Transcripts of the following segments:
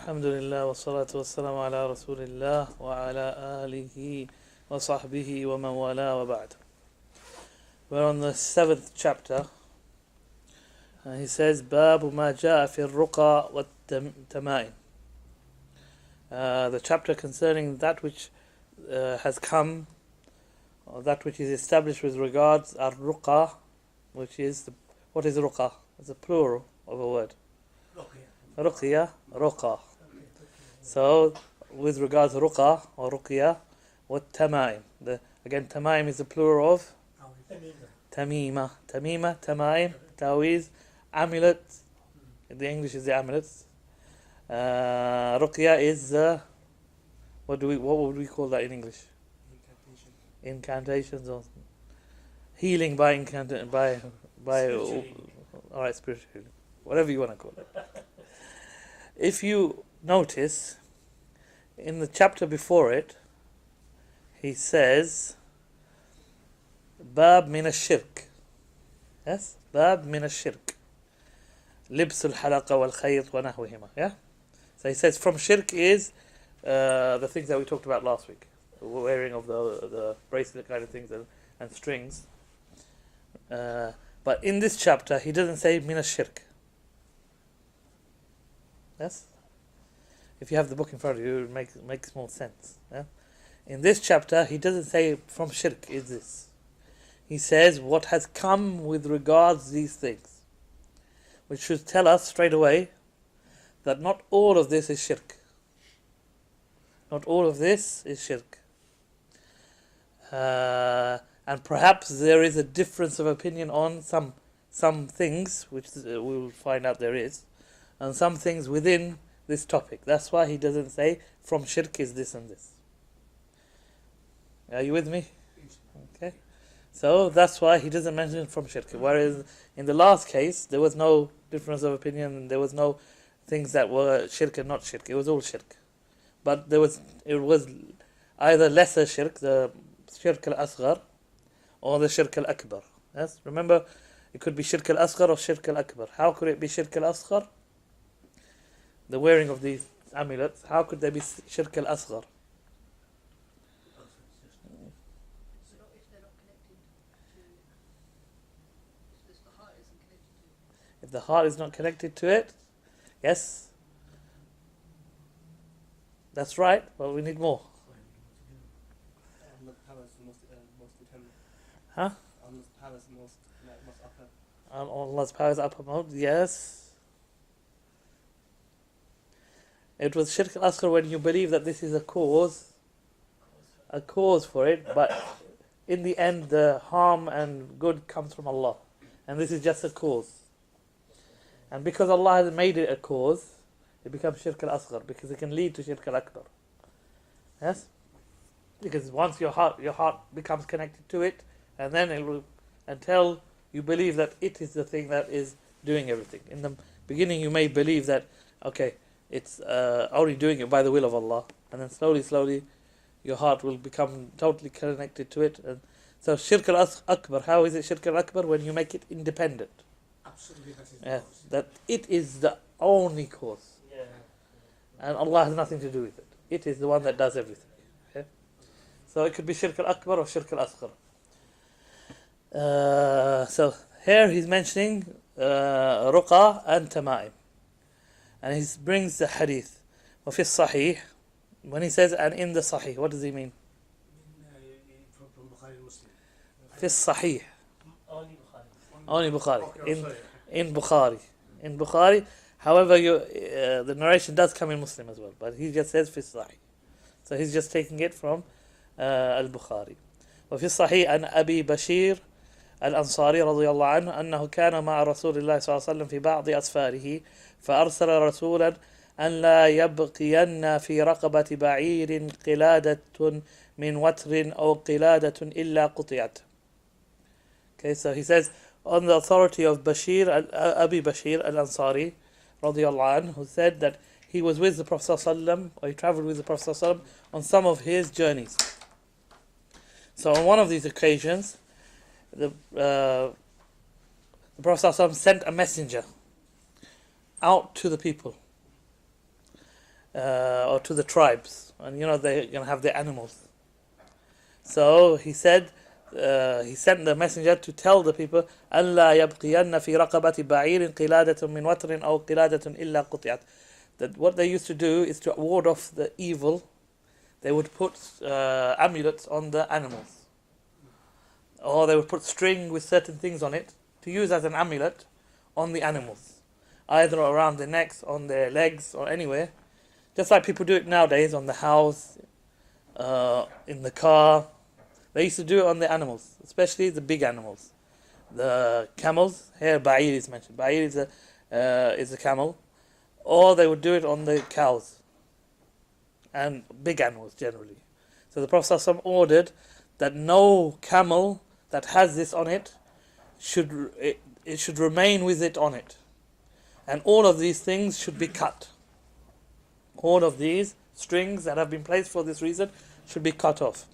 Alhamdulillah wa salatu wa salamu ala rasulillah wa ala alihi wa sahbihi wa man wala wa ba'd. We're on the 7th chapter. He says, Babu ma ja'a fi ruqa wa tama'in. The chapter concerning that which has come, or that which is established with regards ar-ruqa, which is, what is ruqa? It's a plural of a word. Ruqya, ruqa. So, with regards to ruqa or ruqya, what tama'im? Again, tama'im is the plural of tamima. Tamima, tama'im, tawiz, amulet. In the English is the amulets. Ruqya is what would we call that in English? Incantations or healing by alright, spiritual healing, whatever you want to call it. If you notice, in the chapter before it, he says, Bab min ash-shirk. Yes? Bab min ash-shirk. Libs al-halaqa wal-khayt wa nahwihima. Yeah? So he says from shirk is the things that we talked about last week. The wearing of the bracelet kind of things and strings. But in this chapter, he doesn't say min ash-shirk. Yes? If you have the book in front of you, it makes more sense. Yeah? In this chapter, he doesn't say from shirk is this. He says what has come with regards to these things. Which should tell us straight away that not all of this is shirk. Not all of this is shirk. And perhaps there is a difference of opinion on some things, which we will find out there is, and some things within this topic. That's why he doesn't say from shirk is this and this. Are you with me? Okay. So that's why he doesn't mention from shirk. Whereas in the last case, there was no difference of opinion. There was no things that were shirk and not shirk. It was all shirk. But it was either lesser shirk, the shirk al-asghar, or the shirk al-akbar. Yes? Remember, it could be shirk al-asghar or shirk al-akbar. How could it be shirk al-asghar? The wearing of these amulets. How could they be shirk al-asghar? If the heart is not connected to it, yes, that's right, but we need more. Huh? Allah's power is uppermost, yes. It was shirk al-asghar when you believe that this is a cause for it, but in the end the harm and good comes from Allah. And this is just a cause. And because Allah has made it a cause, it becomes shirk al-asghar, because it can lead to shirk al-akbar. Yes? Because once your heart becomes connected to it, and then it will, until you believe that it is the thing that is doing everything. In the beginning you may believe that, okay, it's only doing it by the will of Allah, and then slowly your heart will become totally connected to it. And so shirk al-akbar, how is it shirk al-akbar? When you make it independent. Absolutely, that it is the only cause. Yeah. And Allah has nothing to do with it. It is the one that does everything. Okay? So it could be shirk al-akbar or shirk al-asghar. So here he's mentioning ruqa and tama'im. And he brings the hadith. وفي الصحيح, when he says and in the sahih, what does he mean? From Bukhari Muslim. في الصحيح. Only Bukhari. In Bukhari. However, the narration does come in Muslim as well, but he just says في الصحيح. So he's just taking it from al-Bukhari. وفي الصحيح عن أبي بشير الأنصاري رضي الله عنه أنه كان مع رسول الله صلى الله عليه وسلم في بعض أسفاره فأرسل رسولا أن لا يبقين في رقبة بعير قلادة من وتر أو قلادة إلا قطعت. Okay, so he says on the authority of Abi Bashir al-Ansari radiallahu anhu, who said that he was with the Prophet ﷺ, or he travelled with the Prophet ﷺ on some of his journeys. So on one of these occasions, the Prophet ﷺ sent a messenger out to the people. or to the tribes, and they're going to have their animals. So he said, he sent the messenger to tell the people, أَلَّا يَبْقِيَنَّ فِي رَقَبَةِ بَعِيرٍ قِلَادَةٌ مِّن وَتْرٍ أَوْ قِلَادَةٌ إِلَّا قُطِعَتْ. That what they used to do is to ward off the evil. They would put amulets on the animals, or they would put string with certain things on it to use as an amulet on the animals, either around their necks, on their legs, or anywhere. Just like people do it nowadays on the house, in the car. They used to do it on the animals, especially the big animals. The camels, here Ba'ir is mentioned. Ba'ir is a camel. Or they would do it on the cows and big animals generally. So the Prophet ﷺ ordered that no camel that has this on it should remain with it on it. And all of these things should be cut. All of these strings that have been placed for this reason should be cut off.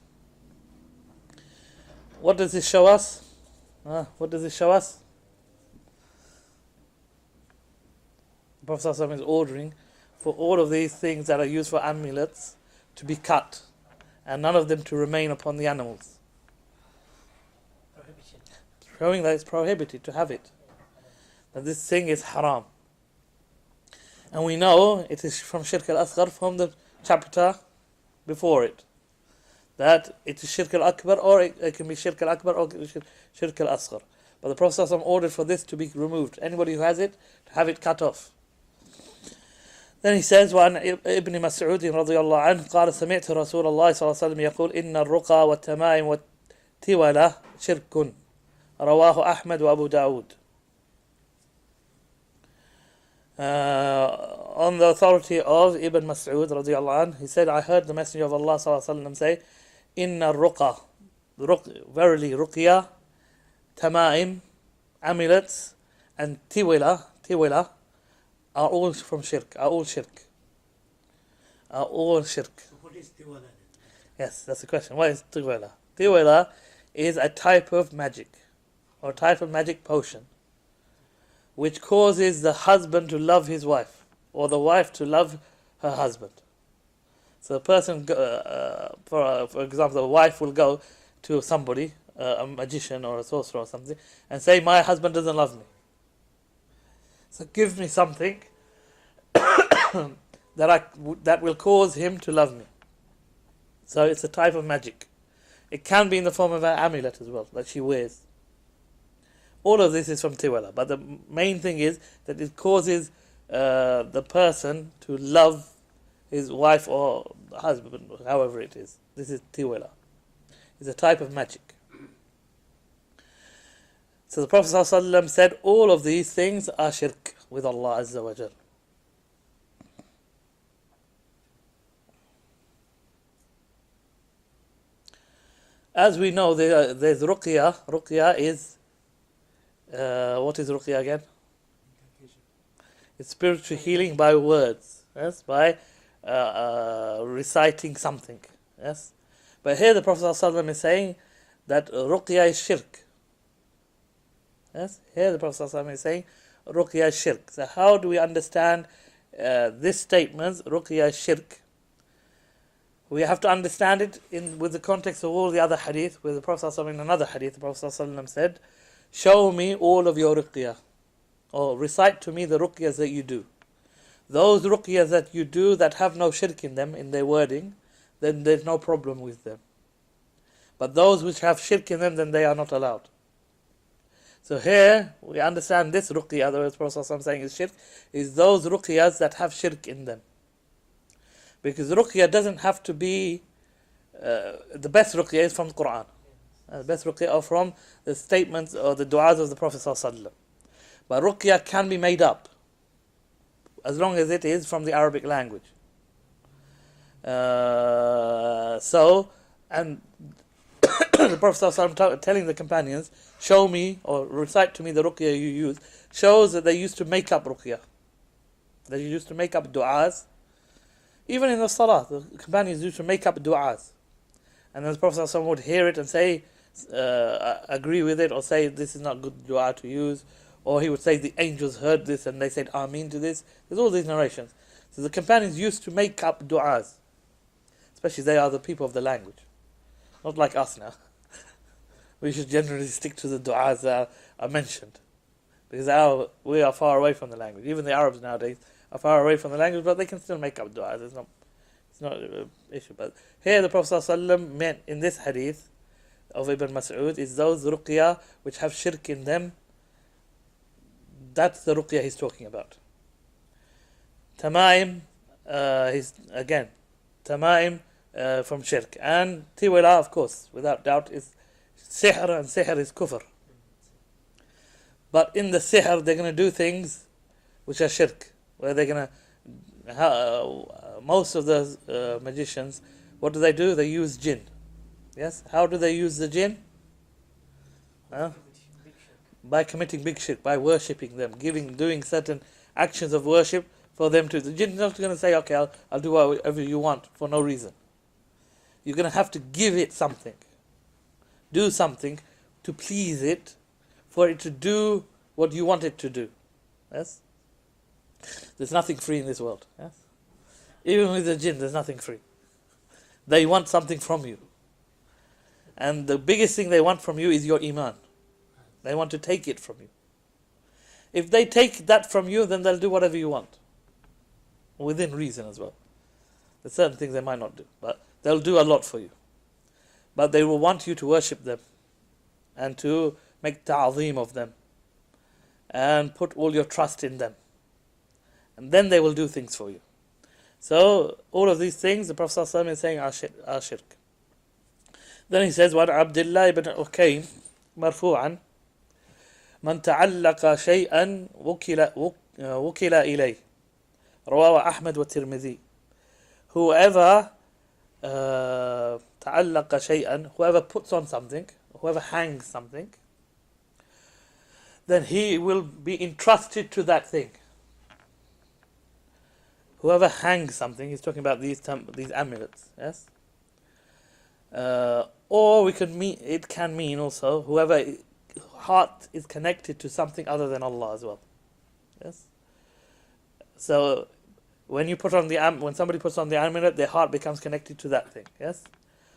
What does this show us? What does this show us? The Prophet ﷺ is ordering for all of these things that are used for amulets to be cut, and none of them to remain upon the animals. Prohibition. Showing that it's prohibited to have it. That this thing is haram. And we know it is from Shirk al-Asghar from the chapter before it. That it is Shirk al-Akbar, or it can be Shirk al-Akbar or Shirk al-Asghar. But the Prophet ﷺ ordered for this to be removed. Anybody who has it, to have it cut off. Then he says, وعن ابن مسعود رضي الله عنه قال سمعت رسول الله صلى الله عليه وسلم يقول إن الرقى والتمائم والتولة شرك رواه أحمد وأبو داود. On the authority of Ibn Mas'ud radiallahu anhu, he said, I heard the Messenger of Allah sallallahu alaihi wasallam say, Inna ruqa, verily ruqya, tamaim, amulets, and tiwila are all from shirk, are all shirk. So what is tiwala? Yes, that's the question. What is tiwala? Tiwala is a type of magic, or type of magic potion, which causes the husband to love his wife, or the wife to love her husband. So the person, for example, the wife will go to somebody, a magician or a sorcerer or something, and say, my husband doesn't love me. So give me something that will cause him to love me. So it's a type of magic. It can be in the form of an amulet as well, that she wears. All of this is from tiwala, but the main thing is that it causes the person to love his wife or husband, however it is. This is tiwala. It's a type of magic. So the Prophet ﷺ said, all of these things are shirk with Allah Azza wa Jal. As we know, there's ruqya. Ruqya is, what is ruqya again? It's spiritual healing by words. Yes, by reciting something. Yes, but here the Prophet ﷺ is saying that ruqya is shirk. Yes, here the Prophet ﷺ is saying ruqya is shirk. So how do we understand this statement, ruqya is shirk? We have to understand it with the context of all the other hadith, where the Prophet ﷺ, in another hadith, the Prophet ﷺ said, show me all of your ruqya, or recite to me the ruqyas that you do. Those ruqyas that you do that have no shirk in them, in their wording, then there's no problem with them. But those which have shirk in them, then they are not allowed. So here, we understand this ruqya, the Prophet ﷺ saying is shirk, is those ruqyas that have shirk in them. Because ruqya doesn't have to be, the best ruqya is from the Quran. The best ruqya are from the statements or the du'as of the Prophet ﷺ. But ruqya can be made up, as long as it is from the Arabic language. And the Prophet ﷺ telling the companions, show me or recite to me the ruqya you use, shows that they used to make up ruqya. They used to make up du'as. Even in the salah, the companions used to make up du'as. And then the Prophet ﷺ would hear it and say, agree with it, or say this is not good du'a to use. Or he would say the angels heard this and they said Ameen to this. There's all these narrations. So the companions used to make up du'as, especially they are the people of the language, not like us now. We should generally stick to the du'as that are mentioned, because we are far away from the language. Even the Arabs nowadays are far away from the language, but they can still make up du'as. It's not an issue. But here the Prophet ﷺ meant in this hadith of Ibn Mas'ud is those ruqya which have shirk in them. That's the ruqya he's talking about. Tamaim, Tamaim from shirk. And tiwala, of course, without doubt, is sihr, and sihr is kufr. But in the sihr, they're going to do things which are shirk, where they're going to, most of the magicians, what do? They use jinn. Yes? How do they use the jinn? By committing big shirk, by worshipping them, doing certain actions of worship for them to. The jinn is not going to say, okay, I'll do whatever you want for no reason. You're going to have to give it something. Do something to please it, for it to do what you want it to do. Yes? There's nothing free in this world. Yes? Even with the jinn, there's nothing free. They want something from you. And the biggest thing they want from you is your iman. They want to take it from you. If they take that from you, then they'll do whatever you want. Within reason as well. There's certain things they might not do, but they'll do a lot for you. But they will want you to worship them and to make ta'zeem of them and put all your trust in them. And then they will do things for you. So, all of these things, the Prophet ﷺ is saying are shirk. Then he says, وعن عبد الله بن أكيم مرفوعا من تعلق شيئا وكل إليه رواه أحمد والترمذي. Whoever تعلق شيئا, whoever puts on something, whoever hangs something, then he will be entrusted to that thing. Whoever hangs something, he's talking about these amulets, yes? Or it can mean also whoever heart is connected to something other than Allah as well. Yes. So when somebody puts on the amulet, their heart becomes connected to that thing. Yes.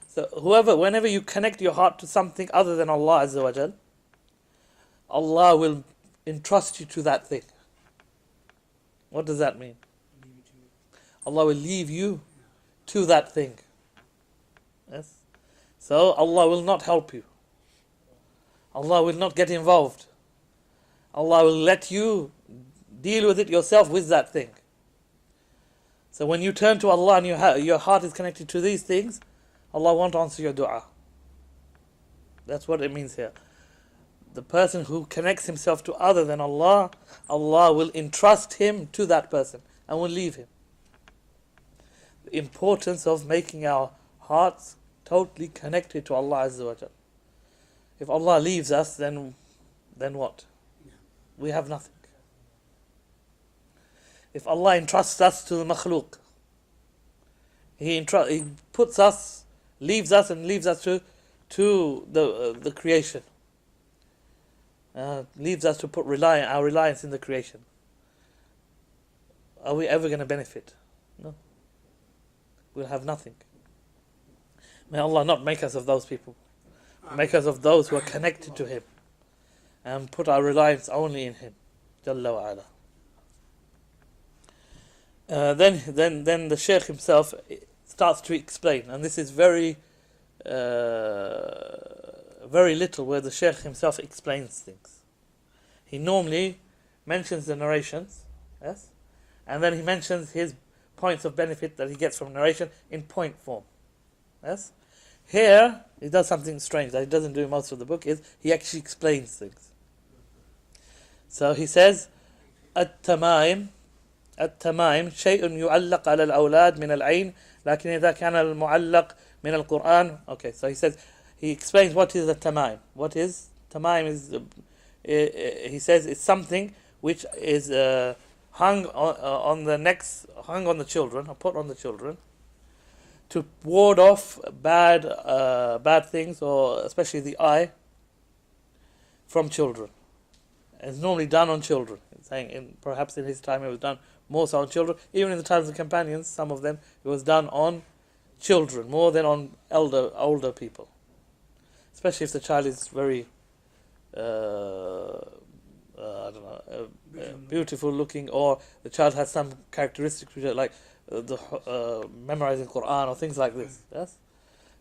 So whenever you connect your heart to something other than Allah Azza wa Jal, Allah will entrust you to that thing. What does that mean? Allah will leave you to that thing. Yes. So Allah will not help you. Allah will not get involved. Allah will let you deal with it yourself with that thing. So when you turn to Allah and your heart is connected to these things, Allah won't answer your dua. That's what it means here. The person who connects himself to other than Allah, Allah will entrust him to that person and will leave him. The importance of making our hearts totally connected to Allah Azza wa Jal. If Allah leaves us, then what? We have nothing. If Allah entrusts us to the makhluk, He leaves us to the creation. Leaves us to put our reliance in the creation. Are we ever going to benefit? No. We'll have nothing. May Allah not make us of those people. Make us of those who are connected to Him and put our reliance only in Him. Jalla wa ala. Then the Shaykh himself starts to explain, and this is very little where the Shaykh himself explains things. He normally mentions the narrations, yes, and then he mentions his points of benefit that he gets from narration in point form, yes. Here he does something strange that he doesn't do in most of the book, is he actually explains things. So he says, التمائم شيء يعلق على الأولاد من العين لكن إذا كان المعلق من القرآن. Okay, so he explains what is a tamaim. What is tamaim is he says it's something which is hung on the necks, hung on the children, or put on the children, to ward off bad things, or especially the eye, from children. It's normally done on children. It's saying perhaps in his time it was done more so on children. Even in the times of companions, some of them, it was done on children more than on older people. Especially if the child is very beautiful looking, or the child has some characteristics which are like memorizing Quran or things like this. Yes,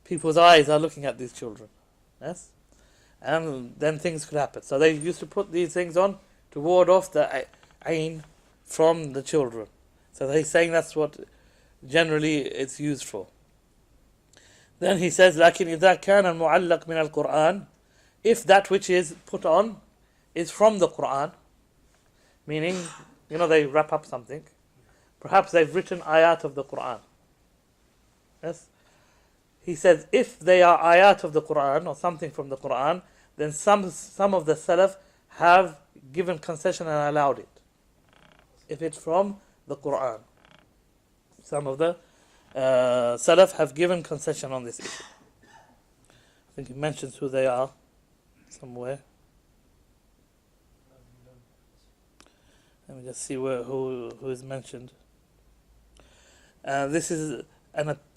people's eyes are looking at these children. Yes, and then things could happen. So they used to put these things on to ward off the ain from the children. So he's saying that's what generally it's used for. Then he says, لكن إذا كان المعلق من القرآن, if that which is put on is from the Quran, meaning, they wrap up something. Perhaps they've written ayat of the Quran. Yes? He says, if they are ayat of the Quran or something from the Quran, then some of the Salaf have given concession and allowed it. If it's from the Quran. Some of the Salaf have given concession on this issue. I think he mentions who they are somewhere. Let me just see who is mentioned. This is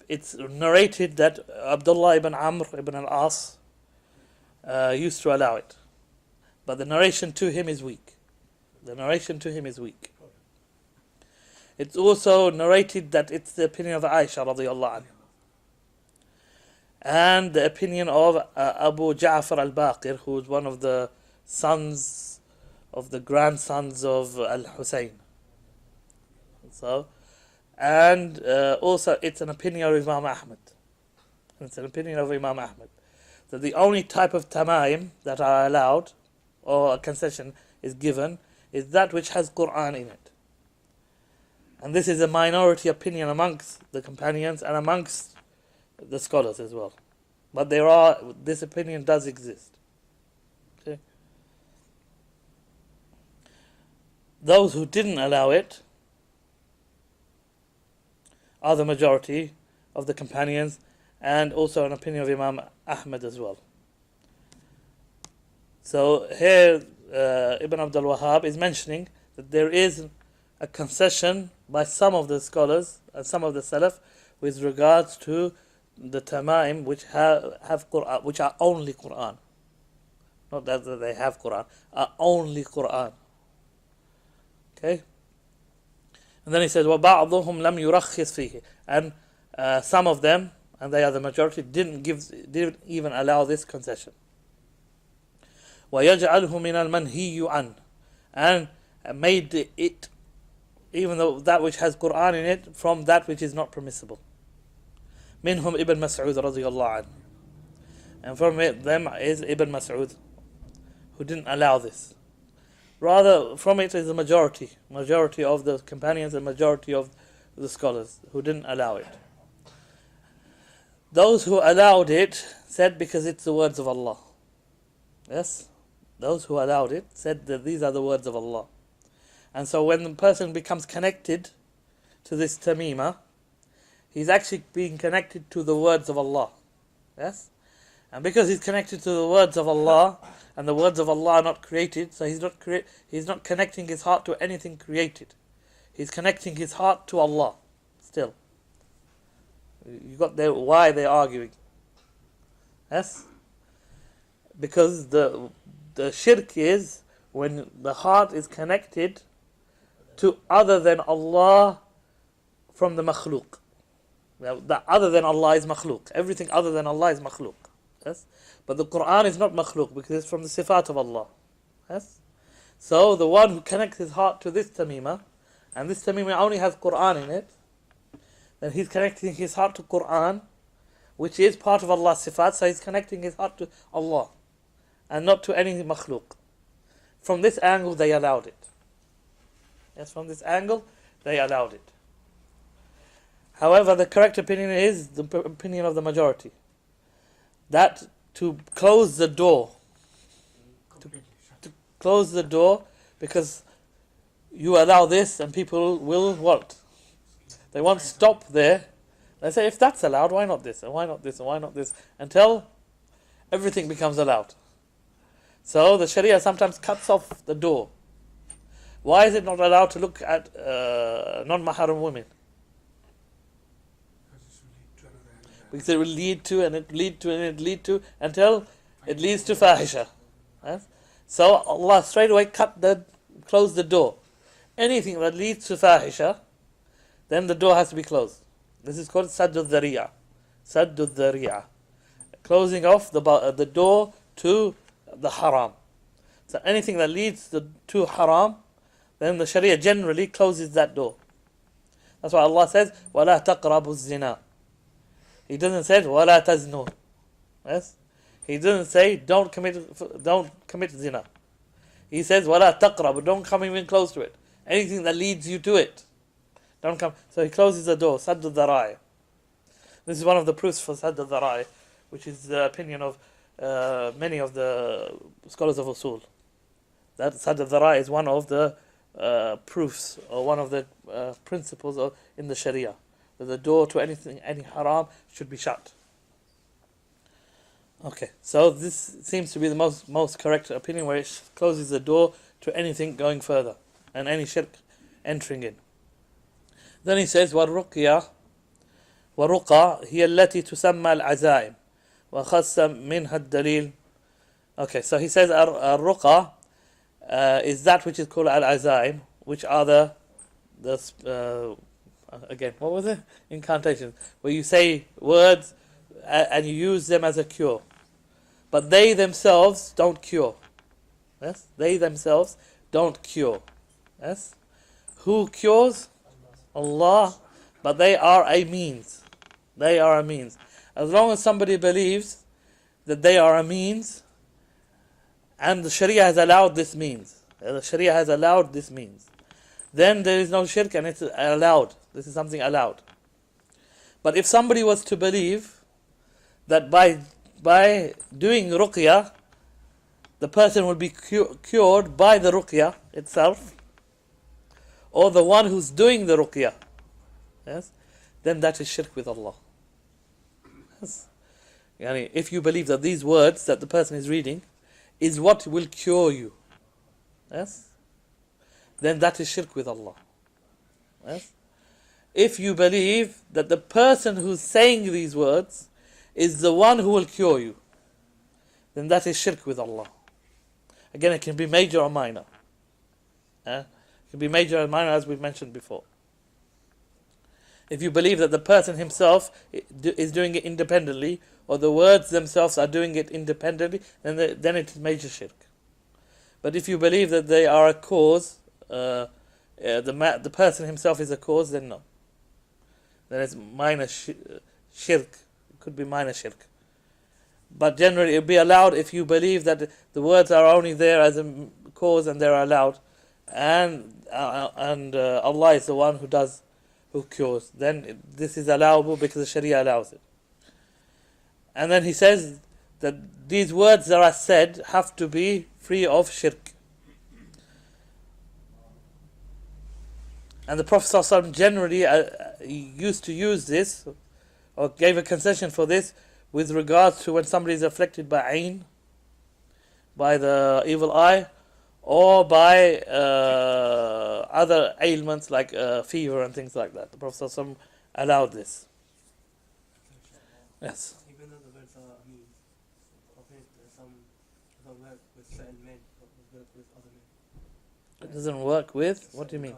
it's narrated that Abdullah ibn Amr ibn al-As used to allow it, but the narration to him is weak. It's also narrated that it's the opinion of Aisha radiyallahu anha, and the opinion of Abu Ja'far al-Baqir, who is one of the sons of the grandsons of Al-Hussein. So, and also it's an opinion of Imam Ahmad. That the only type of tamaim that are allowed, or a concession is given, is that which has Quran in it. And this is a minority opinion amongst the companions and amongst the scholars as well. But this opinion does exist. Okay. Those who didn't allow it are the majority of the companions, and also an opinion of Imam Ahmad as well. So here Ibn Abdul Wahaab is mentioning that there is a concession by some of the scholars and some of the Salaf with regards to the tamaim which have Quran, which are only Quran. Not that they have Quran, are only Quran. Okay? And then he says, وَبَعْضُهُمْ لَمْ يُرَخِّصْ فِيهِ, and some of them, and they are the majority, didn't even allow this concession. وَيَجْعَلْهُ مِنَ الْمَنْهِيُّ عَنْهُ, and made it, even though that which has Quran in it, from that which is not permissible. Minhum Ibn Mas'ud radiyallahu anhu, and from them is Ibn Mas'ud, who didn't allow this. Rather, from it is the majority of the companions and majority of the scholars who didn't allow it. Those who allowed it said because it's the words of Allah. Yes? Those who allowed it said that these are the words of Allah. And so when the person becomes connected to this tamima, he's actually being connected to the words of Allah. Yes? And because he's connected to the words of Allah, and the words of Allah are not created, so he's not connecting his heart to anything created. He's connecting his heart to Allah still. You got there why they're arguing. Yes? Because the shirk is when the heart is connected to other than Allah from the makhluk. The other than Allah is makhluk. Everything other than Allah is makhluk. Yes? But the Quran is not makhluk because it's from the sifat of Allah. Yes? So the one who connects his heart to this tamima, and this tamima only has Quran in it, then he's connecting his heart to Quran, which is part of Allah's sifat, so he's connecting his heart to Allah, and not to any makhluk. From this angle they allowed it. Yes, from this angle they allowed it. However, the correct opinion is the opinion of the majority. That to close the door, to close the door, because you allow this and people will what? They won't stop there. They say, if that's allowed, why not this? And why not this? And why not this? Until everything becomes allowed. So the Sharia sometimes cuts off the door. Why is it not allowed to look at non-mahram women? Because it will lead to, and it lead to, and it lead to, until it leads to fahisha. Yes? So Allah straight away close the door. Anything that leads to fahisha, then the door has to be closed. This is called Saddul Dhari'ah. Saddul Dhari'ah. Closing off the door to the haram. So anything that leads to haram, then the Sharia generally closes that door. That's why Allah says, وَلَا تَقْرَبُوا الزِّنَا. He doesn't say, وَلَا تَزْنُوا. Yes? He doesn't say, don't commit zina. He says, وَلَا تَقْرَبُوا. Don't come even close to it. Anything that leads you to it. Don't come. So he closes the door. Sadd al-Dhara'i. This is one of the proofs for Sadd al-Dhara'i, which is the opinion of many of the scholars of usul. That Sadd al-Dhara'i is one of the proofs, or one of the principles in the Sharia. That the door to any haram should be shut. Okay, so this seems to be the most correct opinion, where it closes the door to anything going further, and any shirk entering in. Then he says, وَالرُّقْيَةُ وَالرُّقَى هِيَ الَّتِي تُسَمَّى الْعَزَائِمُ وَخَصَّ مِنْهَا الدَّلِيلُ. Okay, so he says, الرُّقَى is that which is called al-azaim, which are the again, what was it? Incantations, where you say words and you use them as a cure. But they themselves don't cure. Yes? They themselves don't cure. Yes? Who cures? Allah. But they are a means. They are a means. As long as somebody believes that they are a means, and the Sharia has allowed this means, then there is no shirk, and it's allowed. This is something allowed. But if somebody was to believe that by doing ruqyah, the person will be cured by the ruqyah itself, or the one who's doing the ruqyah, yes, then that is shirk with Allah. Yes. Yani, if you believe that these words that the person is reading is what will cure you, yes, then that is shirk with Allah. Yes. If you believe that the person who's saying these words is the one who will cure you, then that is shirk with Allah. Again, it can be major or minor. It can be major or minor, as we've mentioned before. If you believe that the person himself is doing it independently, or the words themselves are doing it independently, then it is major shirk. But if you believe that they are a cause, the person himself is a cause, then no. Then it's minor shirk. It could be minor shirk. But generally it will be allowed if you believe that the words are only there as a cause and they're allowed, and Allah is the one who cures. Then this is allowable because the Sharia allows it. And then he says that these words that are said have to be free of shirk. And the Prophet ﷺ generally used to use this, or gave a concession for this, with regards to when somebody is afflicted by ayn, by the evil eye, or by other ailments like fever and things like that. The Prophet ﷺ allowed this. Yes. Even though the words are means, some don't work with certain men, but work with other men. It doesn't work with? What do you mean?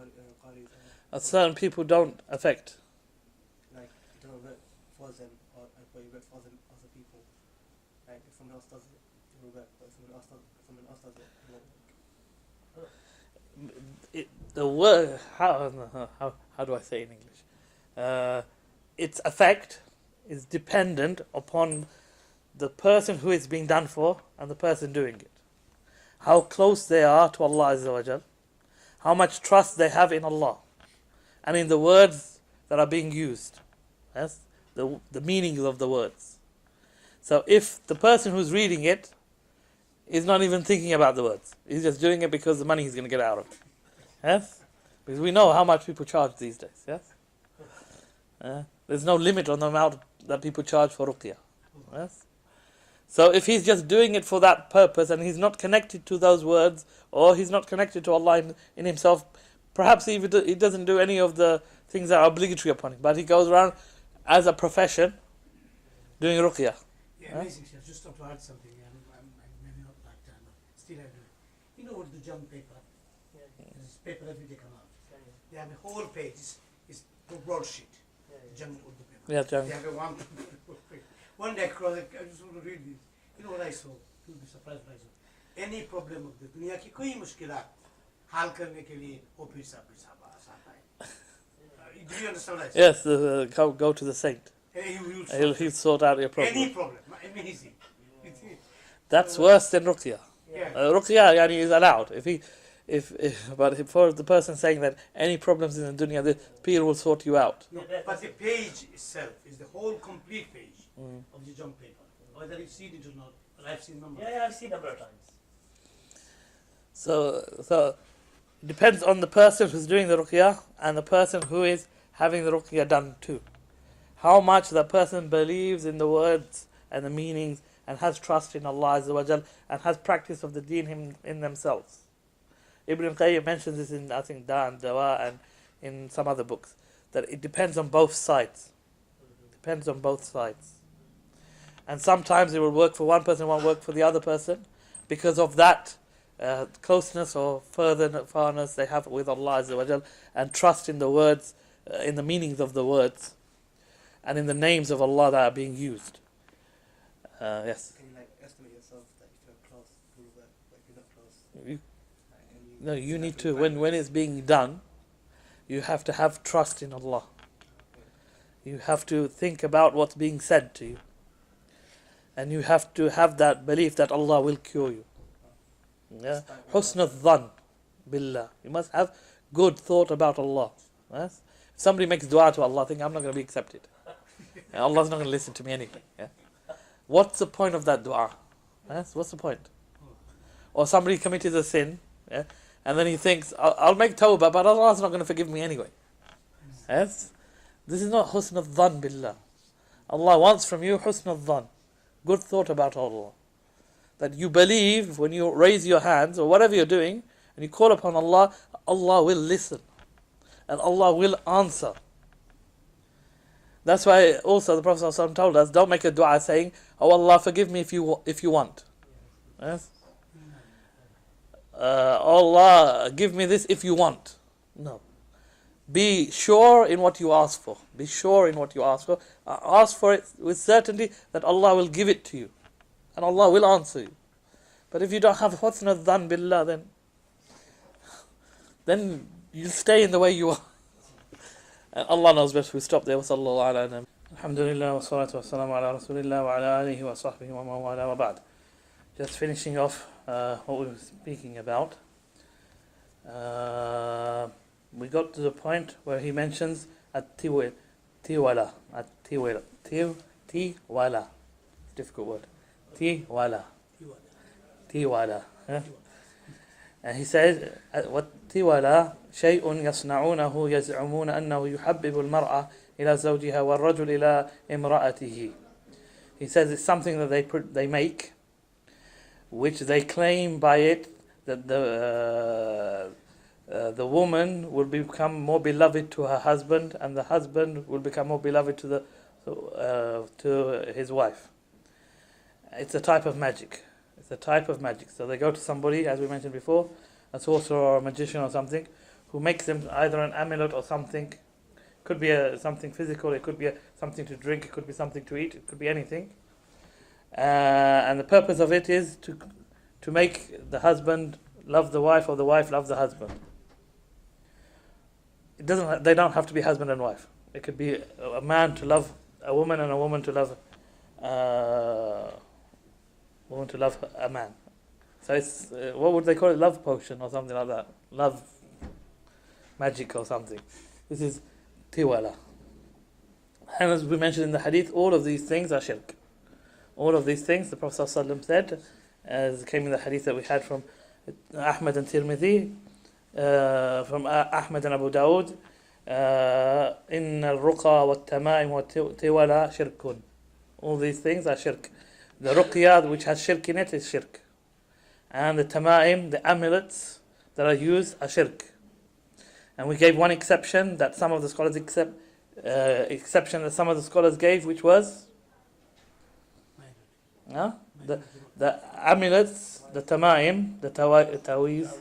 Certain people don't affect. Like, it doesn't work for them, but it works for other people. Like, if someone else does it, it will work, but if someone else does it, it won't work. The word, how do I say it in English? Its effect is dependent upon the person who it's being done for and the person doing it. How close they are to Allah Azza wa Jal, how much trust they have in Allah and in the words that are being used. Yes? The meanings of the words. So if the person who's reading it is not even thinking about the words, he's just doing it because the money he's going to get out of it. Yes? Because we know how much people charge these days. Yes? There's no limit on the amount that people charge for ruqyah. Yes? So if he's just doing it for that purpose and he's not connected to those words, or he's not connected to Allah in himself, perhaps he doesn't do any of the things that are obligatory upon him, but he goes around as a profession doing ruqyah. Yeah, amazing. Huh? Just to add something, I'm maybe not like that, but still I do. You know what the jump paper? This paper every day come out. They have a whole page. It's broadsheet. Jump with the paper. Yeah, jump. They have a one day across. I just want to read this. You know what I saw? You'll be surprised what I saw. Any problem of the दुनिया की कोई मुश्किलात हाल करने के लिए वो फिर सब आता है. Do you understand what I said? Yes, go to the saint. He'll sort out your problem. Any problem, amazing. That's worse than ruqyah. Yeah. Ruqyah yani, is allowed. But for the person saying that any problems in the dunya, the peer will sort you out. No, but the page itself is the whole complete page of the jump paper. Whether you've seen it or not, but I've seen number. Yeah, I've seen a number of times. So it depends on the person who's doing the ruqyah and the person who is having the ruqyah done too. How much that person believes in the words and the meanings and has trust in Allah Azza wa Jal and has practice of the deen in themselves. Ibn Qayyim mentions this in, I think, Da and Dawa and in some other books, that it depends on both sides. Depends on both sides. And sometimes it will work for one person, it won't work for the other person, because of that closeness or farness they have with Allah Azza wa Jal, and trust in the words, in the meanings of the words, and in the names of Allah that are being used. Yes. Can you like estimate yourself that if you're close to that, but if you're not close? No, you need to, when it's being done, you have to have trust in Allah. You have to think about what's being said to you. And you have to have that belief that Allah will cure you. Yeah. Husn al-dhan billah. You must have good thought about Allah. Yes? If somebody makes dua to Allah, think I'm not going to be accepted. And Allah's not going to listen to me anyway. Yeah? What's the point of that dua? Yes? What's the point? Or somebody committed a sin, yeah? And then he thinks, I'll make tawbah, but Allah's not going to forgive me anyway. Yes? This is not husn al-dhan billah. Allah wants from you husn al-dhan. Good thought about Allah. That you believe when you raise your hands or whatever you're doing and you call upon Allah, Allah will listen. And Allah will answer. That's why also the Prophet ﷺ told us, don't make a dua saying, oh Allah, forgive me if you want. Yes? Allah, give me this if you want. No. Be sure in what you ask for. Be sure in what you ask for. Ask for it with certainty that Allah will give it to you. And Allah will answer you. But if you don't have husn al-dhan billah, then you'll stay in the way you are. And Allah knows best. We stop there. Wa sallallahu ala nabi. Alhamdulillah wa salatu wa salamu ala rasulillah wa ala alihi wa sahbihi wa mawala wa ba'd. Just finishing off what we were speaking about. We got to the point where he mentions at-tiwala. At-tiwala. Tiwala. Difficult word. Tiwala. Tiwala. And he says, والتولى شيء يصنعونه يزعمون أنه يحبب المرأة إلى زوجها والرجل إلى امرأته. He says it's something that they make, which they claim by it that the woman will become more beloved to her husband, and the husband will become more beloved to his wife. It's a type of magic. It's a type of magic. So they go to somebody, as we mentioned before, a sorcerer or a magician or something, who makes them either an amulet or something. Could be something physical, it could be something to drink, it could be something to eat, it could be anything. And the purpose of it is to make the husband love the wife or the wife love the husband. They don't have to be husband and wife. It could be a man to love a woman and a woman to love a man. So it's what would they call it? Love potion or something like that. Love magic or something. This is tiwala. And as we mentioned in the hadith, all of these things are shirk. All of these things, the Prophet ﷺ said, as came in the hadith that we had from Ahmad and Tirmidhi, from Ahmad and Abu Dawud, إن الرقى والتمائم والتولى شرك. All these things are shirk. The ruqya which has shirk in it is shirk. And the tama'im, the amulets that are used are shirk. And we gave one exception that some of the scholars gave, which was the amulets, the tama'im, the taweez.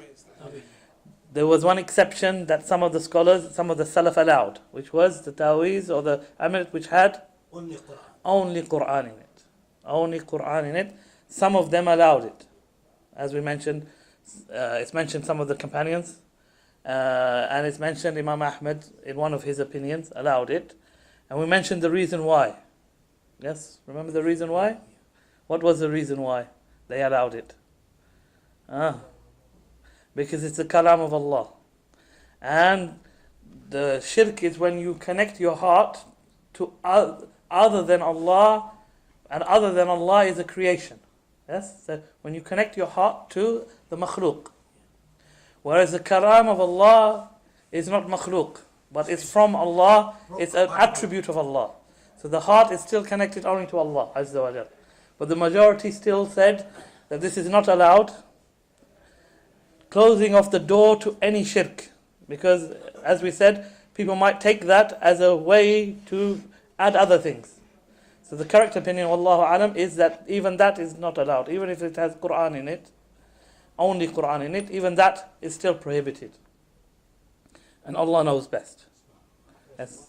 There was one exception that some of the scholars, some of the salaf allowed, which was the taweez or the amulet which had only Quran in it. Only Quran in it. Some of them allowed it. As we mentioned, it's mentioned some of the companions, and it's mentioned Imam Ahmad in one of his opinions allowed it. And we mentioned the reason why. Yes? Remember the reason why? What was the reason why they allowed it? Because it's the kalam of Allah. And the shirk is when you connect your heart to other than Allah, and other than Allah is a creation. Yes? So when you connect your heart to the makhluk. Whereas the kalam of Allah is not makhluk, but it's from Allah, it's an attribute of Allah. So the heart is still connected only to Allah Azza wa Jal. But the majority still said that this is not allowed. Closing off the door to any shirk. Because, as we said, people might take that as a way to add other things. So the correct opinion, Wallahu Alam, is that even that is not allowed. Even if it has Quran in it, only Quran in it, even that is still prohibited. And Allah knows best. Yes.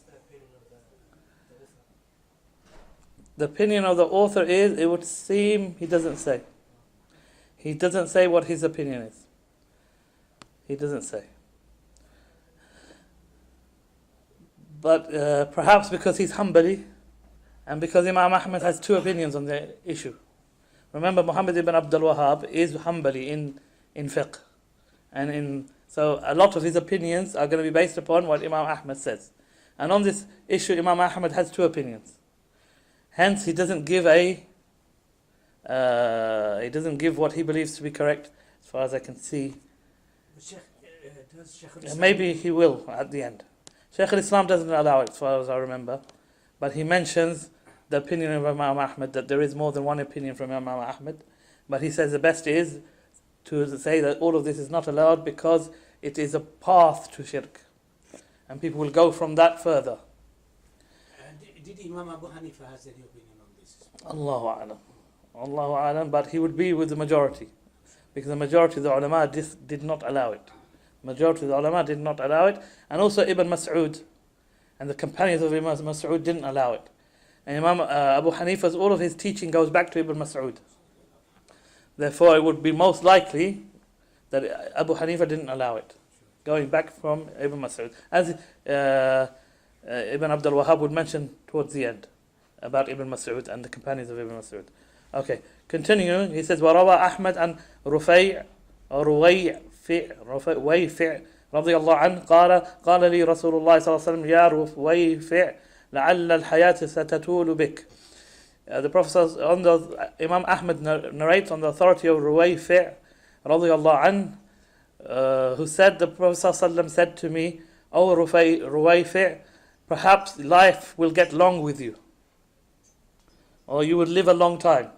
The opinion of the author is, it would seem, he doesn't say. He doesn't say what his opinion is. He doesn't say. But perhaps because he's Hanbali, and because Imam Ahmad has two opinions on the issue. Remember, Muhammad ibn Abdul Wahaab is Hanbali in fiqh. So a lot of his opinions are going to be based upon what Imam Ahmad says. And on this issue, Imam Ahmad has two opinions. Hence, he doesn't give what he believes to be correct, as far as I can see. Maybe he will at the end. Shaykh al-Islam doesn't allow it, as far as I remember. But he mentions the opinion of Imam Ahmad, that there is more than one opinion from Imam Ahmad. But he says the best is to say that all of this is not allowed because it is a path to shirk. And people will go from that further. Did Imam Abu Hanifa has any opinion on this? Allahu A'lam. Allahu A'lam, but he would be with the majority. Because the majority of the ulama did not allow it. Majority of the ulama did not allow it. And also Ibn Mas'ud and the companions of Ibn Mas'ud didn't allow it. And Imam Abu Hanifa's, all of his teaching goes back to Ibn Mas'ud. Therefore, it would be most likely that Abu Hanifa didn't allow it. Going back from Ibn Mas'ud. As Ibn Abdul Wahab would mention towards the end about Ibn Mas'ud and the companions of Ibn Mas'ud. Okay, continuing, he says, وَرَوَى أحمد عن رفيع رضي الله عنه قال لي رسول الله صلى الله عليه وسلم يا رفيع لعل الحياة ستطول بك. The Prophet Imam Ahmad narrates on the authority of Ruwayfi' رضي الله عنه, who said, the Prophet ﷺ said to me, O Ruwayfi', perhaps life will get long with you, or you would live a long time.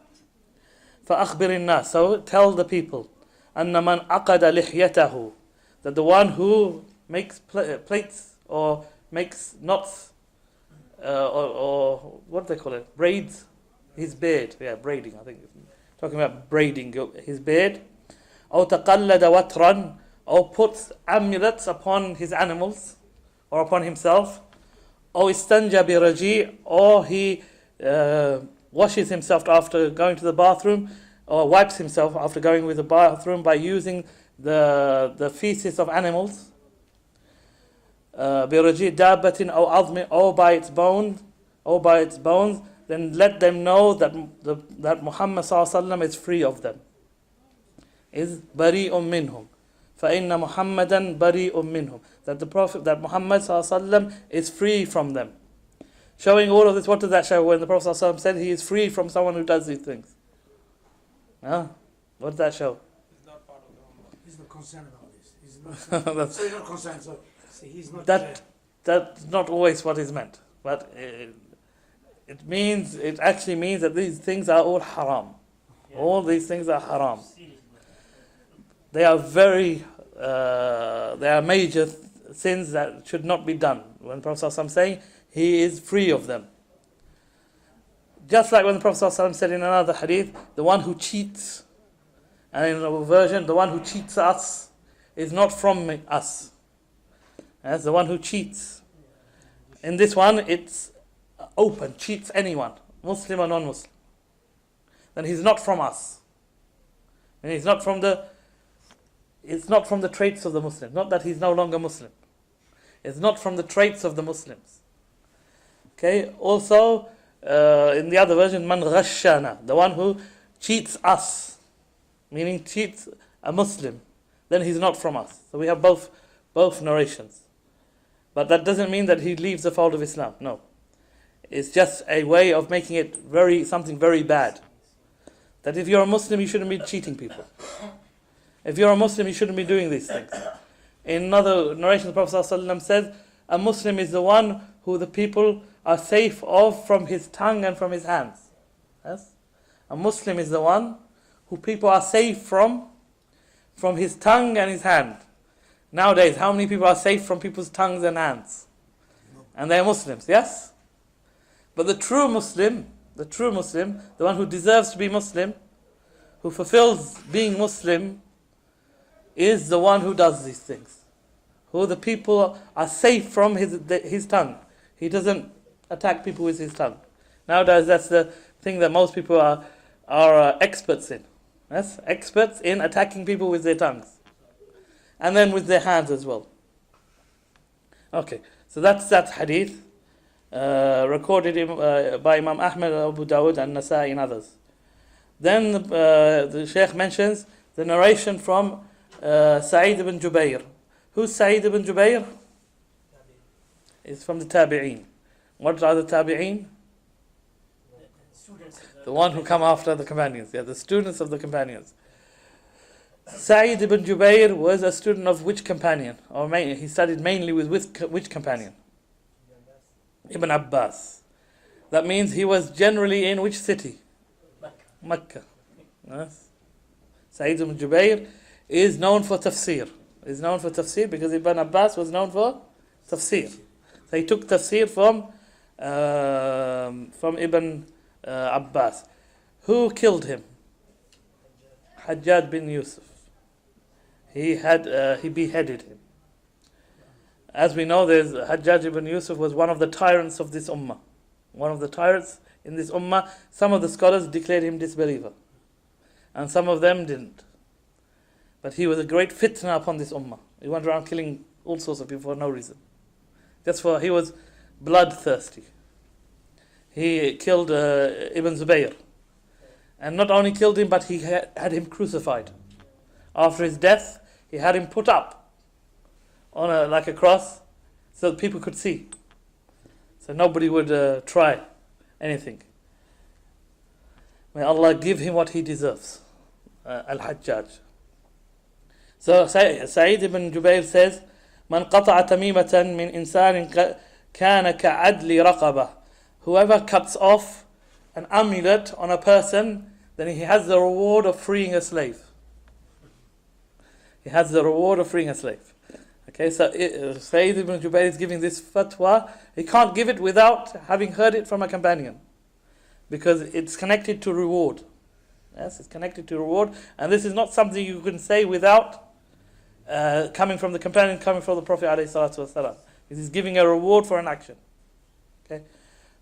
فأخبر الناس, so tell the people, أن من عقد لحيته, that the one who makes plaits or makes knots or what do they call it, braids his beard, braiding, I think talking about braiding his beard, أو تقلد وترا, or puts amulets upon his animals or upon himself, أو استنجى برجيع, or he washes himself after going to the bathroom, or wipes himself after going to the bathroom by using the feces of animals, برجيع دابة أو عظم, or by its bones, then let them know that Muhammad ﷺ is free of them. Is بريء منهم, فإن محمدا بريء منهم, that the Prophet, that Muhammad ﷺ is free from them. Showing all of this, what does that show? When the Prophet ﷺ said he is free from someone who does these things. What does that show? He's not part of the Ummah. He's not concerned about this. He's not. So he's not concerned. So he's not. That's not always what is meant. But It actually means that these things are all haram. All these things are haram. They are they are major sins that should not be done. When Prophet ﷺ is saying he is free of them. Just like when the Prophet ﷺ said in another hadith, the one who cheats, and in another version, the one who cheats us is not from us. That's the one who cheats. In this one, it's open, cheats anyone, Muslim or non-Muslim. Then he's not from us. And it's not from the traits of the Muslim. Not that he's no longer Muslim. It's not from the traits of the Muslims. Okay. Also, in the other version, man ghashana, the one who cheats us, meaning cheats a Muslim, then he's not from us. So we have both narrations. But that doesn't mean that he leaves the fold of Islam. No. It's just a way of making it something very bad. That if you're a Muslim, you shouldn't be cheating people. If you're a Muslim, you shouldn't be doing these things. In another narration, the Prophet ﷺ says, a Muslim is the one who the people are safe of from his tongue and from his hands. Yes? A Muslim is the one who people are safe from his tongue and his hand. Nowadays, how many people are safe from people's tongues and hands? And they are Muslims, yes? But the true Muslim, the one who deserves to be Muslim, who fulfills being Muslim, is the one who does these things. Who the people are safe from his tongue. He doesn't attack people with his tongue. Nowadays, that's the thing that most people are experts in. Yes? Experts in attacking people with their tongues. And then with their hands as well. Okay, so that's that hadith. Recorded by Imam Ahmad, Abu Dawud and Nasa'i and others. Then the Shaykh mentions the narration from Sa'id ibn Jubayr. Who's Sa'id ibn Jubayr? It's from the Tabi'een. What are the Tabi'een? The one who come after the companions. Yeah, the students of the companions. Sa'id ibn Jubayr was a student of which companion? He studied mainly with which companion? Ibn Abbas. That means he was generally in which city? Mecca. Yes. Sa'id ibn Jubayr is known for tafsir. Is known for tafsir because Ibn Abbas was known for tafsir. So he took tafsir from Ibn Abbas. Who killed him? Hajjaj bin Yusuf. He beheaded him. As we know, Hajjaj ibn Yusuf was one of the tyrants of this ummah. One of the tyrants in this ummah. Some of the scholars declared him disbeliever. And some of them didn't. But he was a great fitna upon this ummah. He went around killing all sorts of people for no reason. He was bloodthirsty. He killed Ibn Zubayr. And not only killed him, but he had him crucified. After his death, he had him put up on like a cross so that people could see. So nobody would try anything. May Allah give him what he deserves. Al-Hajjaj. So Sa'id ibn Jubayr says, "Man qata'a tamimatan min insanin kana ka'adli raqabah." Whoever cuts off an amulet on a person, then he has the reward of freeing a slave. He has the reward of freeing a slave. Okay, so Sa'id ibn Jubayr is giving this fatwa. He can't give it without having heard it from a companion, because it's connected to reward. Yes, it's connected to reward, and this is not something you can say without coming from the companion, coming from the Prophet ﷺ. This is giving a reward for an action. Okay,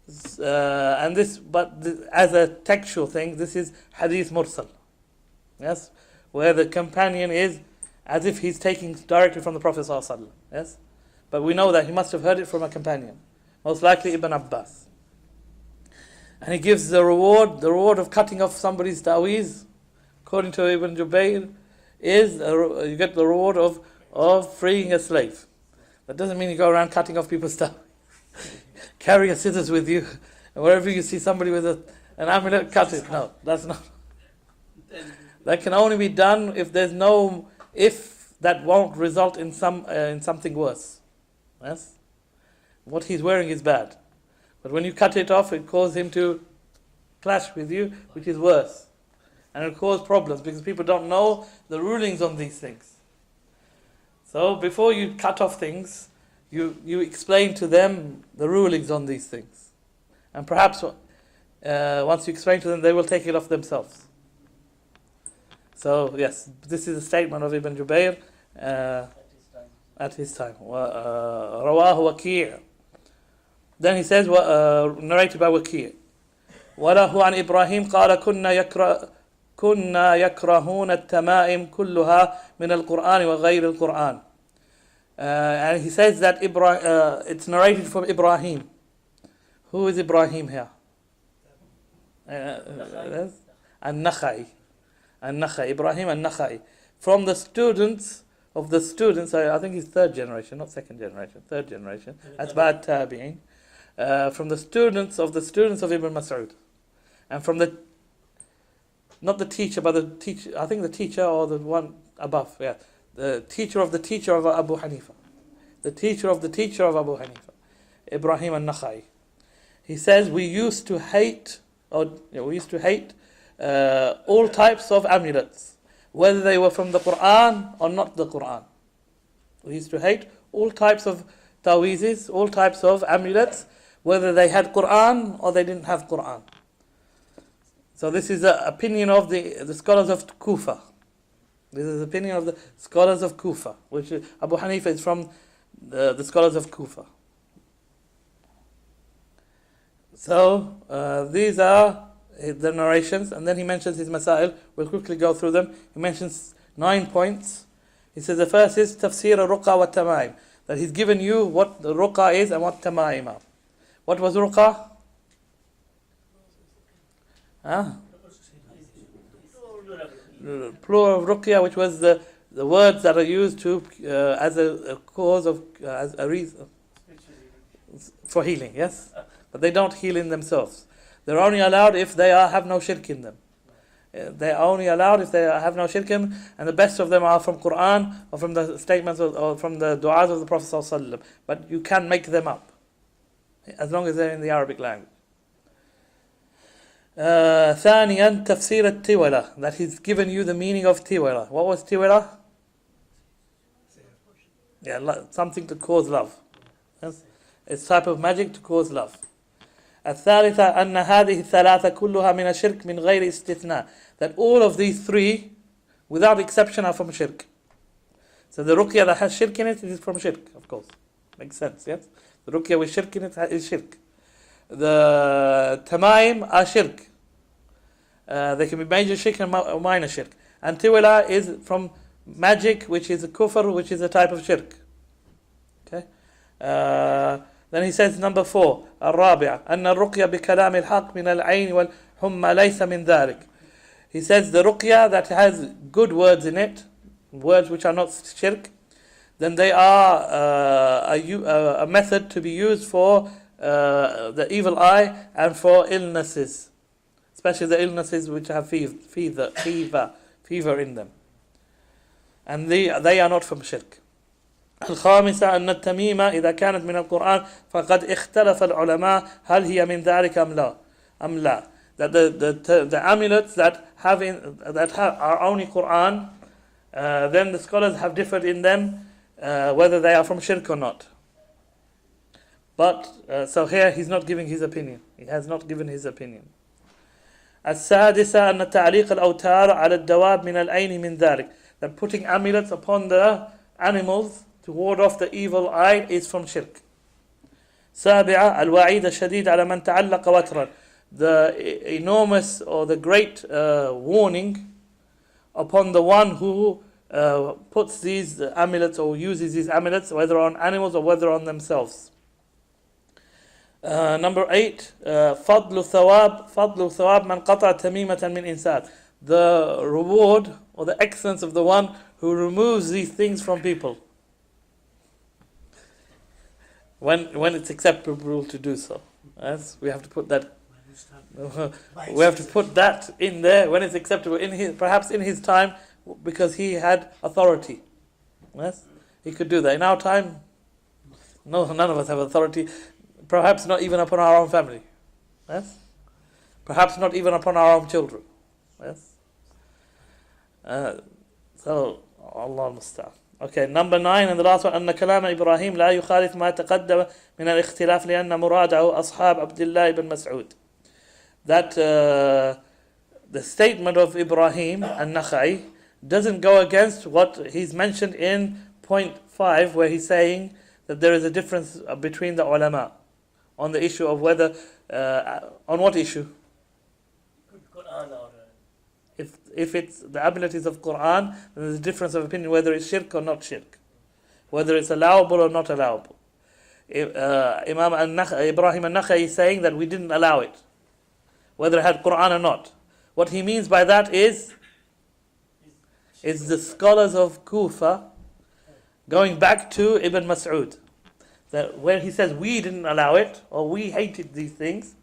as a textual thing, this is hadith mursal. Yes, where the companion is as if he's taking directly from the Prophet ﷺ. Yes, but we know that he must have heard it from a companion, most likely Ibn Abbas. And he gives the reward of cutting off somebody's taweez, according to Ibn Jubayr, is you get the reward of freeing a slave. That doesn't mean you go around cutting off people's stuff. Carry a scissors with you, and wherever you see somebody with an amulet, cut it. No, that's not. That can only be done if that won't result in something worse. Yes, what he's wearing is bad. But when you cut it off, it causes him to clash with you, which is worse. And it causes problems because people don't know the rulings on these things. So before you cut off things, you explain to them the rulings on these things. And perhaps once you explain to them, they will take it off themselves. So yes, this is a statement of Ibn Jubayr at his time. Rawahu Waki'. Then he says, narrated by Waki'. وله عن إبراهيم قال كنا يكرهون التمائم كلها من القرآن وغير القرآن. And he says that it's narrated from Ibrahim. Who is Ibrahim here? An-Nakhai. Ibrahim An-Nakhai. From the students of the students, I think he's third generation, not second generation, third generation. That's bad tabi'in. From the students of Ibn Mas'ud. And from not the teacher, but the teacher, I think the teacher or the one above, yeah. The teacher of Abu Hanifa. The teacher of Abu Hanifa. Ibrahim An-Nakhai. He says, we used to hate all types of amulets, whether they were from the Quran or not the Quran. We used to hate all types of tawizes, all types of amulets, whether they had Quran or they didn't have Quran. So this is the opinion of the scholars of Kufa. This is the opinion of the scholars of Kufa, which Abu Hanifa is from the scholars of Kufa. So these are the narrations, and then he mentions his masail. We'll quickly go through them. He mentions 9 points. He says the first is tafsir al-ruqa wa tamaim, that he's given you what the ruqa is and what tamaim are. What was ruqa? Plural of ruqya, which was the words that are used to as a cause of as a reason for healing. Yes, but they don't heal in themselves. They're only allowed if they have no shirk in them. They're only allowed if they have no shirk in them, and the best of them are from Quran or from the statements or from the du'as of the Prophet ﷺ. But you can make them up as long as they're in the Arabic language. ثانيا تفسير التولة, that he's given you the meaning of tiwala. What was tiwala? Yeah, something to cause love. Yes? It's a type of magic to cause love. الثالثة أن هذه الثلاثة كلها من الشرك من غير استثناء, that all of these three without exception are from shirk. So the ruqya that has shirk in it is from shirk, of course. Makes sense, yes? The ruqya with shirk in it is shirk. The tamaim are shirk. They can be major shirk and minor shirk. And tiwala is from magic, which is a kufr, which is a type of shirk. Okay. Then he says number 4, الرابعة أن الرقية بكلام الحق من العين والحمى ليس من ذلك. He says the ruqya that has good words in it, words which are not shirk, then they are a method to be used for the evil eye and for illnesses, especially the illnesses which have fever in them, and they are not from shirk. الخامسة أن التميمة إذا كانت من القرآن فقد اختلف العلماء هل هي من ذلك أم لا. That the amulets that are only Quran, then the scholars have differed in them whether they are from shirk or not. But so here he's not giving his opinion. He has not given his opinion. السادسة أن تعليق الأوتار على الدواب من العين من ذلك, that putting amulets upon the animals to ward off the evil eye is from shirk. سابعة الوعيد الشديد على من تعلق وترا, the enormous or the great warning upon the one who puts these amulets or uses these amulets, whether on animals or whether on themselves. Number 8, فضل ثواب من قطع تميمة من إنسان, the reward or the excellence of the one who removes these things from people, when it's acceptable to do so. Yes, we have to put that. We have to put that in there when it's acceptable. Perhaps in his time, because he had authority. Yes, he could do that. In our time, no, none of us have authority. perhaps not even upon our own family. Yes? Perhaps not even upon our own children. Yes? So, Allah musta'an. Okay, number 9 and the last one. أن كلام إبراهيم لا يخالف ما تقدم من الاختلاف لأن مراده أصحاب عبد الله بن مسعود. That the statement of Ibrahim an-Nakhai doesn't go against what he's mentioned in point 5, where he's saying that there is a difference between the ulama on the issue of whether, on what issue? Quran or If it's the abilities of Quran, then there's a difference of opinion whether it's shirk or not shirk, whether it's allowable or not allowable. Imam Ibrahim an-Nakhai is saying that we didn't allow it, whether it had Quran or not. What he means by that is the scholars of Kufa going back to Ibn Mas'ud, that where he says we didn't allow it or we hated these things,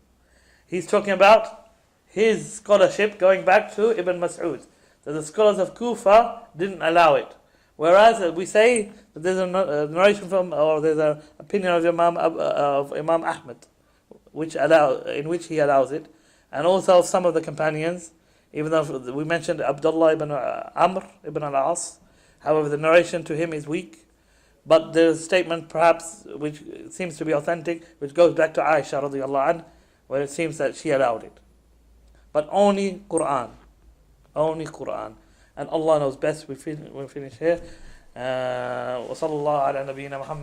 he's talking about his scholarship going back to Ibn Mas'ud, that the scholars of Kufa didn't allow it. Whereas we say that there's a narration from, or there's an opinion of Imam Ahmad, in which he allows it, and also of some of the companions, even though we mentioned Abdullah ibn Amr ibn al-As. However, the narration to him is weak, but there's a statement perhaps which seems to be authentic, which goes back to Aisha radiyallahu anha, where it seems that she allowed it. But only Quran. Only Quran. And Allah knows best. We finish here. وصلى الله على نبينا محمد